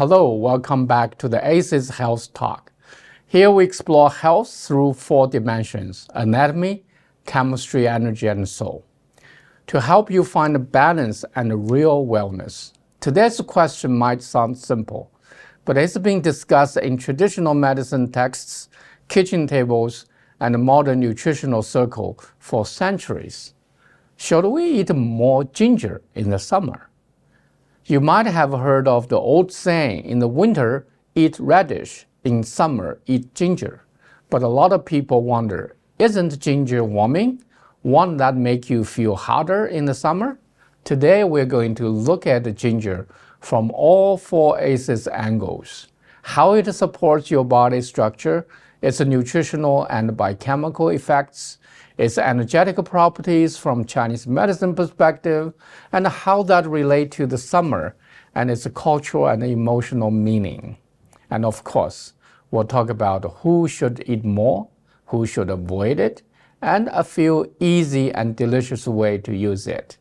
Hello, welcome back to the ACES Health Talk. Here we explore health through 4 dimensions: anatomy, chemistry, energy, and soul, to help you find a balance and real wellness. Today's question might sound simple, but it's been discussed in traditional medicine texts, kitchen tables, and the modern nutritional circle for centuries. Should we eat more ginger in the summer? You might have heard of the old saying, in the winter, eat radish, in summer, eat ginger. But a lot of people wonder, isn't ginger warming? Won't that make you feel hotter in the summer? Today, we're going to look at the ginger from all 4 ACES angles: how it supports your body structure, its nutritional and biochemical effects, its energetic properties from Chinese medicine perspective, and how that relate to the summer and its cultural and emotional meaning. And of course, we'll talk about who should eat more, who should avoid it, and a few easy and delicious ways to use it.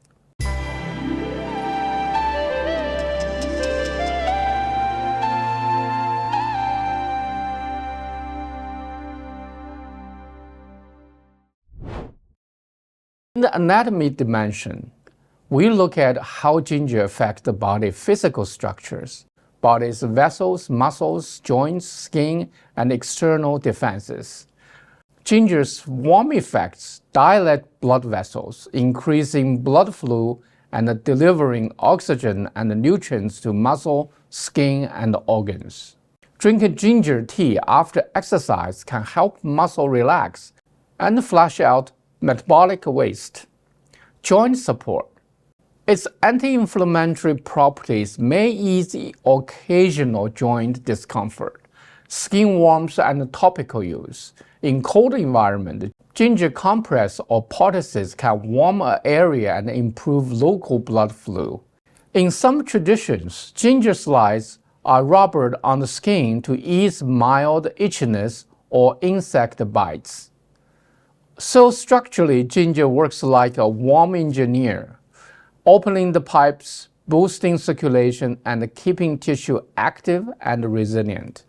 In the anatomy dimension, we look at how ginger affects the body's physical structures, body's vessels, muscles, joints, skin, and external defenses. Ginger's warm effects dilate blood vessels, increasing blood flow and delivering oxygen and nutrients to muscle, skin, and organs. Drinking ginger tea after exercise can help muscle relax and flush out metabolic waste. Joint support. Its anti-inflammatory properties may ease occasional joint discomfort. Skin warmth and topical use. In cold environment, ginger compress or poultices can warm an area and improve local blood flow. In some traditions, ginger slices are rubbed on the skin to ease mild itchiness or insect bites. So structurally, ginger works like a warm engineer, opening the pipes, boosting circulation, and keeping tissue active and resilient.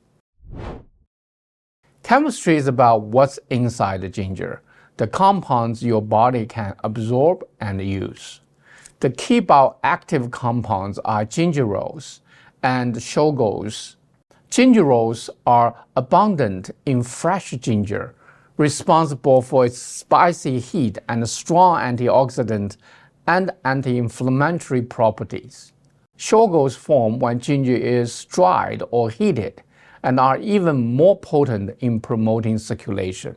Chemistry is about what's inside the ginger, the compounds your body can absorb and use. The key bioactive compounds are gingerols and shogaols. Gingerols are abundant in fresh ginger, responsible for its spicy heat and strong antioxidant and anti-inflammatory properties. Shogaols form when ginger is dried or heated and are even more potent in promoting circulation.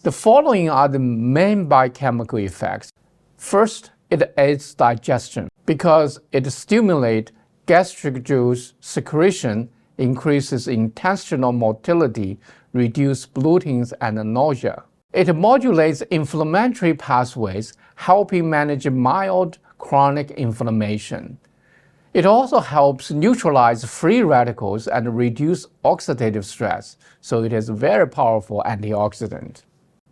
The following are the main biochemical effects. First, it aids digestion because it stimulates gastric juice secretion, increases intestinal motility, reduces bloating and nausea. It modulates inflammatory pathways, helping manage mild chronic inflammation. It also helps neutralize free radicals and reduce oxidative stress, so it is a very powerful antioxidant.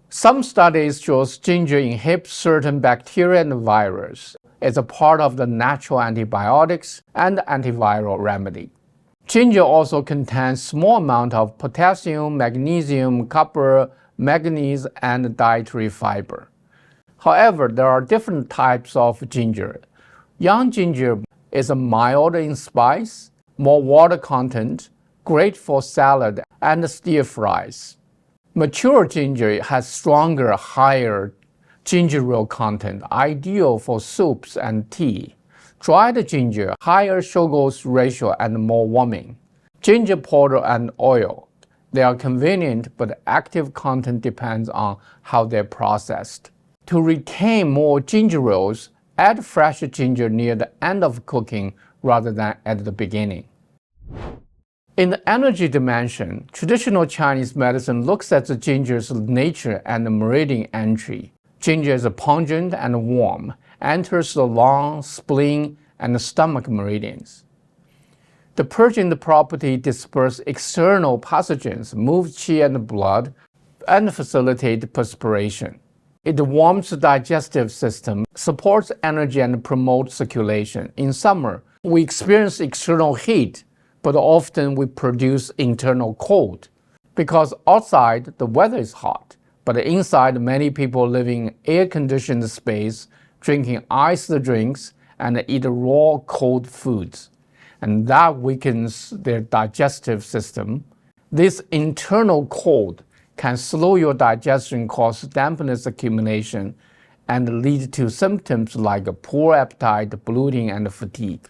Some studies show ginger inhibits certain bacteria and viruses. It's a part of the natural antibiotics and antiviral remedy. Ginger also contains small amount of potassium, magnesium, copper, manganese, and dietary fiber. However, there are different types of ginger. Young ginger is mild in spice, more water content, great for salad and stir fries. Mature ginger has stronger, higher gingerol content, ideal for soups and tea. Dried ginger, higher shogaols ratio and more warming. Ginger powder and oil. They are convenient, but active content depends on how they're processed. To retain more gingerols, add fresh ginger near the end of cooking rather than at the beginning. In the energy dimension, traditional Chinese medicine looks at the ginger's nature and the meridian entry. Ginger is pungent and warm, enters the lung, spleen, and the stomach meridians. The purging property disperses external pathogens, moves qi and blood, and facilitates perspiration. It warms the digestive system, supports energy, and promotes circulation. In summer, we experience external heat, but often we produce internal cold because outside the weather is hot, but inside many people live in air-conditioned space, drinking iced drinks and eat raw cold foods, and that weakens their digestive system. This internal cold can slow your digestion, cause dampness accumulation, and lead to symptoms like poor appetite, bloating, and fatigue.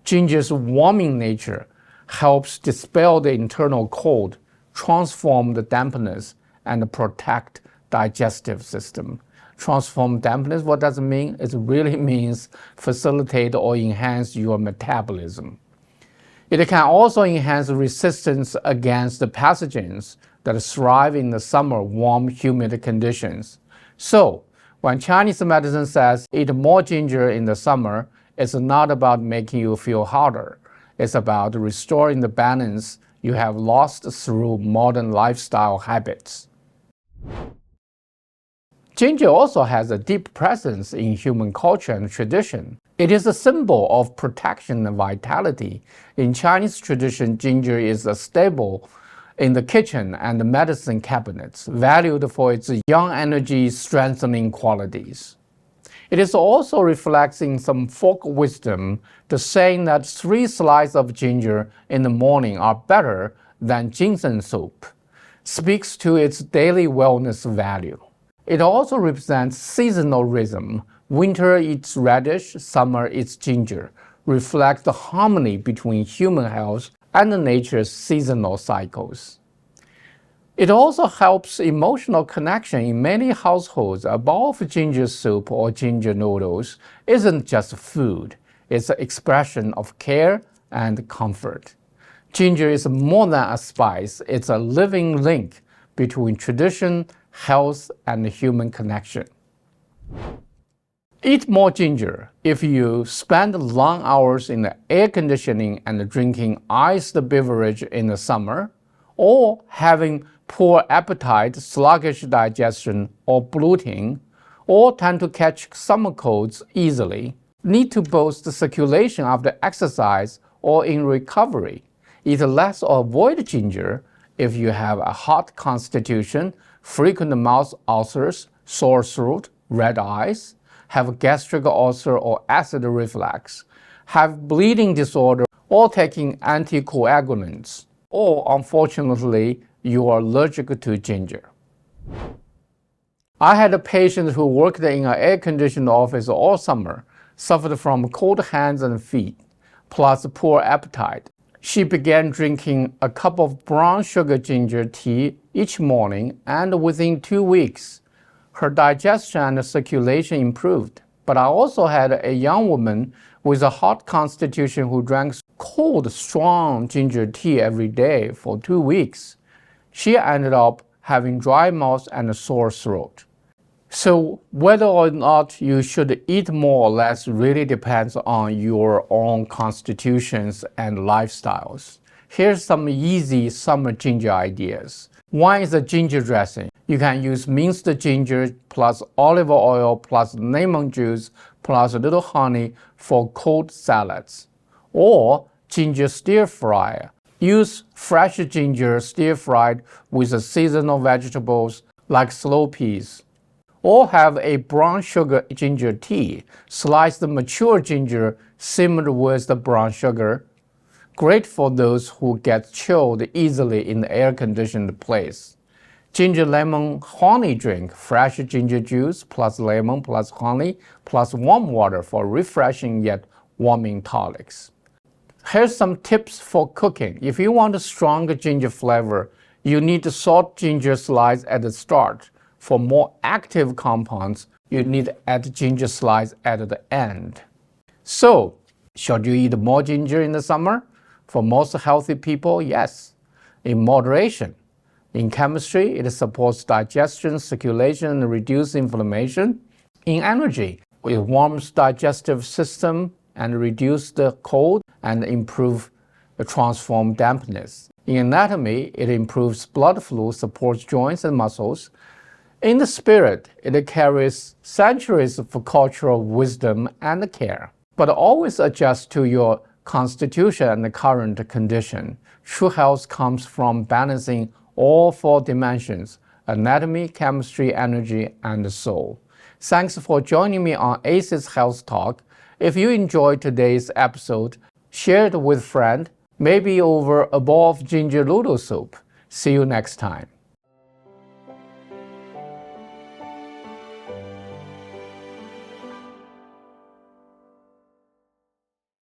Ginger's warming nature helps dispel the internal cold, transform the dampness, and protect digestive system. Transform dampness, what does it mean? It really means facilitate or enhance your metabolism. It can also enhance resistance against the pathogens that thrive in the summer warm, humid conditions. So, when Chinese medicine says eat more ginger in the summer, it's not about making you feel hotter. It's about restoring the balance you have lost through modern lifestyle habits. Ginger also has a deep presence in human culture and tradition. It is a symbol of protection and vitality. In Chinese tradition, ginger is a staple in the kitchen and the medicine cabinets, valued for its young energy strengthening qualities. It is also reflecting some folk wisdom, the saying that 3 slices of ginger in the morning are better than ginseng soup, speaks to its daily wellness value. It also represents seasonal rhythm. Winter eats radish, summer eats ginger, reflects the harmony between human health and nature's seasonal cycles. It also helps emotional connection in many households. A bowl of ginger soup or ginger noodles isn't just food, it's an expression of care and comfort. Ginger is more than a spice, it's a living link between tradition, health, and human connection. Eat more ginger. If you spend long hours in the air conditioning and drinking iced beverage in the summer, or having poor appetite, sluggish digestion, or bloating, or tend to catch summer colds easily, need to boost the circulation after exercise or in recovery, eat less or avoid ginger if you have a hot constitution, frequent mouth ulcers, sore throat, red eyes, have gastric ulcer or acid reflux, have bleeding disorder, or taking anticoagulants, or unfortunately, you are allergic to ginger. I had a patient who worked in an air-conditioned office all summer, suffered from cold hands and feet, plus poor appetite. She began drinking a cup of brown sugar ginger tea each morning, and within 2 weeks, her digestion and circulation improved. But I also had a young woman with a hot constitution who drank cold, strong ginger tea every day for 2 weeks. She ended up having dry mouth and a sore throat. So whether or not you should eat more or less really depends on your own constitutions and lifestyles. Here's some easy summer ginger ideas. One is a ginger dressing. You can use minced ginger plus olive oil plus lemon juice plus a little honey for cold salads. Or ginger stir fry. Use fresh ginger stir-fried with seasonal vegetables like slow peas. Or have a brown sugar ginger tea. Slice the mature ginger simmered with the brown sugar. Great for those who get chilled easily in the air-conditioned place. Ginger lemon honey drink. Fresh ginger juice plus lemon plus honey plus warm water for refreshing yet warming tonics. Here's some tips for cooking. If you want a stronger ginger flavor, you need to salt ginger slice at the start. For more active compounds, you need to add ginger slice at the end. So, should you eat more ginger in the summer? For most healthy people, yes, in moderation. In chemistry, it supports digestion, circulation, and reduces inflammation. In energy, it warms digestive system and reduces the cold and improve the transform dampness. In anatomy, it improves blood flow, supports joints and muscles. In the spirit, it carries centuries of cultural wisdom and care, but always adjust to your constitution, and the current condition. True health comes from balancing all four dimensions: anatomy, chemistry, energy, and soul. Thanks for joining me on ACES Health Talk. If you enjoyed today's episode, share it with a friend, maybe over a bowl of ginger noodle soup. See you next time.